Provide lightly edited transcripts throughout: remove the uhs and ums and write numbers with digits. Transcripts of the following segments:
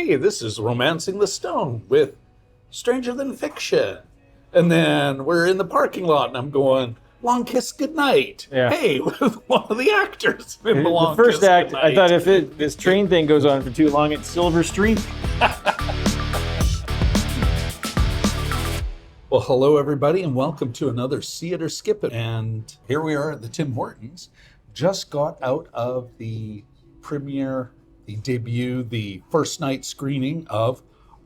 hey, this is Romancing the Stone with Stranger Than Fiction. And then we're in the parking lot and I'm going, Long Kiss Goodnight. Yeah. Hey, with one of the actors in the Long The first Kiss act, Goodnight. I thought if this train thing goes on for too long, it's Silver Streak. Well, hello everybody and welcome to another See It or Skip It. And here we are at the Tim Hortons. Just got out of the premiere, the debut, the first night screening of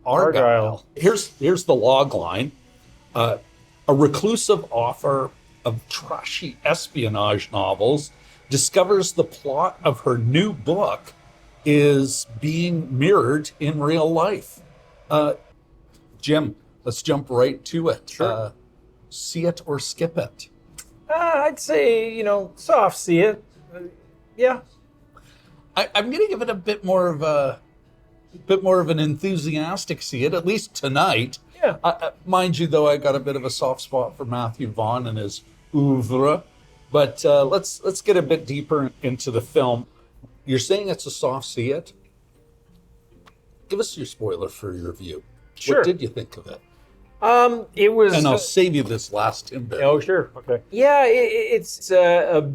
Argylle. Here's the log line. A reclusive author of trashy espionage novels discovers the plot of her new book is being mirrored in real life. Jim, let's jump right to it. Sure. See it or skip it? I'd say, soft see it. Yeah. I'm going to give it a bit more of an enthusiastic see it, at least tonight. Yeah. Mind you, though, I got a bit of a soft spot for Matthew Vaughn and his oeuvre. But let's get a bit deeper into the film. You're saying it's a soft see it? Give us your spoiler for your review. Sure. What did you think of it? It was... And I'll save you this last tidbit. Oh, sure. Okay. Yeah, it's a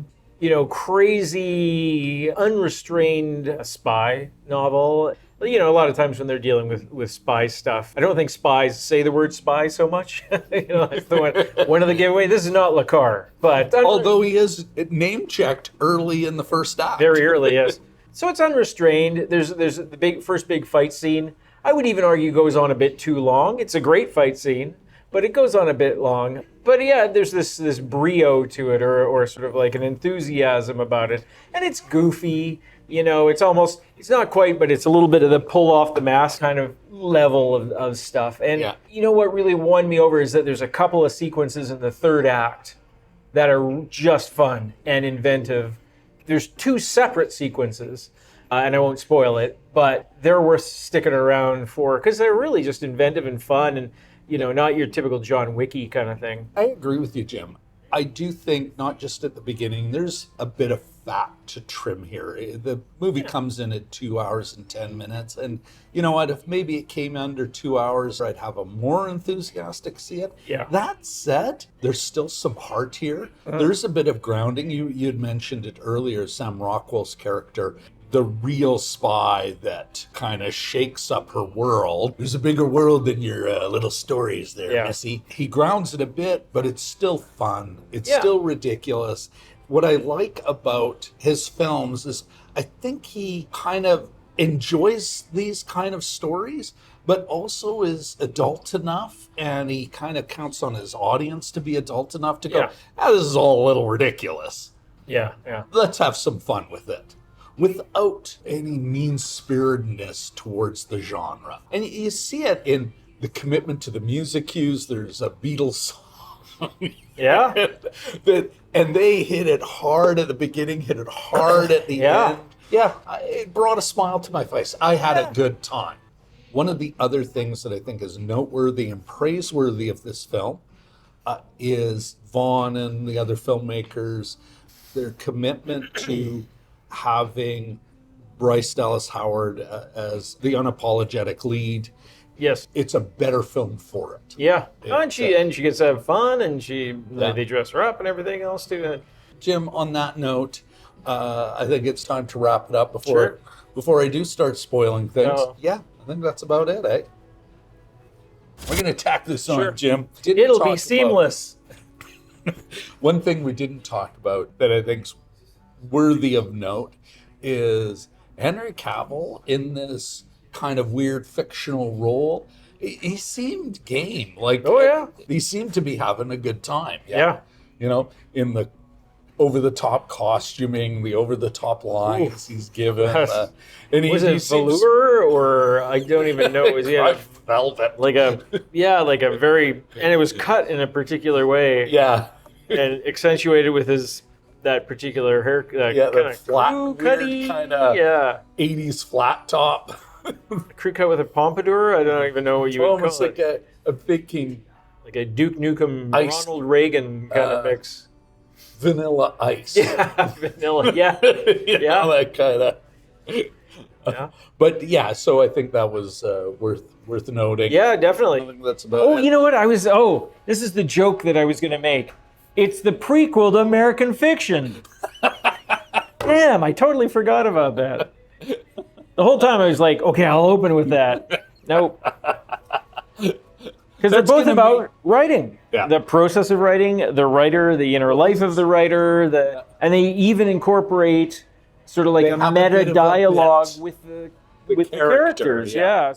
crazy, unrestrained spy novel. A lot of times when they're dealing with spy stuff, I don't think spies say the word spy so much. That's the one of the giveaway. This is not Lacar, but although he is name checked early in the first act, very early, yes. So it's unrestrained. There's the first big fight scene. I would even argue goes on a bit too long. It's a great fight scene, but it goes on a bit long. But yeah, there's this brio to it, or sort of like an enthusiasm about it, and it's goofy. It's not quite, but it's a little bit of the pull off the mask kind of level of stuff. And what really won me over is that there's a couple of sequences in the third act that are just fun and inventive. There's two separate sequences, and I won't spoil it, but they're worth sticking around for because they're really just inventive and fun and, not your typical John Wicky kind of thing. I agree with you, Jim. I do think not just at the beginning, there's a bit of fat to trim here. The movie comes in at 2 hours and 10 minutes. And you know what? If maybe it came under 2 hours, I'd have a more enthusiastic see it. Yeah. That said, there's still some heart here. There's a bit of grounding. You had mentioned it earlier, Sam Rockwell's character. The real spy that kind of shakes up her world. There's a bigger world than your little stories there, Missy. He grounds it a bit, but it's still fun. It's still ridiculous. What I like about his films is I think he kind of enjoys these kind of stories, but also is adult enough, and he kind of counts on his audience to be adult enough to go, this is all a little ridiculous. Yeah. Let's have some fun with it, without any mean-spiritedness towards the genre. And you see it in the commitment to the music cues. There's a Beatles song. Yeah. And they hit it hard at the beginning, hit it hard at the end. Yeah, it brought a smile to my face. I had a good time. One of the other things that I think is noteworthy and praiseworthy of this film is Vaughn and the other filmmakers, their commitment to having BRYCE Dallas Howard as the unapologetic lead. Yes. It's a better film for it. Yeah. And she gets to have fun, and they dress her up and everything else too. Jim, on that note, I think it's time to wrap it up before I do start spoiling things. Yeah, I think that's about it, eh? We're going to tack this on, Jim. It'll be seamless. One thing we didn't talk about that I think's worthy of note is Henry Cavill in this kind of weird fictional role. He seemed game. He seemed to be having a good time. Yeah. In the over-the-top costuming, the over-the-top lines he's given. And was it velour or I don't even know. Was he velvet? Like a very, and it was cut in a particular way. Yeah. And accentuated with that particular hair, kind of flat, cutty, kind of 80s flat top. Crew cut with a pompadour. I don't even know what you would call almost like it. I'm thinking like a Duke Nukem, Ronald Reagan kind of mix. Vanilla Ice. Yeah, vanilla. Yeah, That kind of. Yeah. But yeah, so I think that was worth noting. Yeah, I definitely. think that's about Oh, it. you know what? This is the joke that I was going to make. It's the prequel to American Fiction. Damn, I totally forgot about that. The whole time I was like, okay, I'll open with that. Nope. Because they're That's both gonna about writing. Yeah. The process of writing, the writer, the inner life of the writer, and they even incorporate sort of like They a have a bit meta of a dialogue bit. with the character, characters. yeah. Yeah.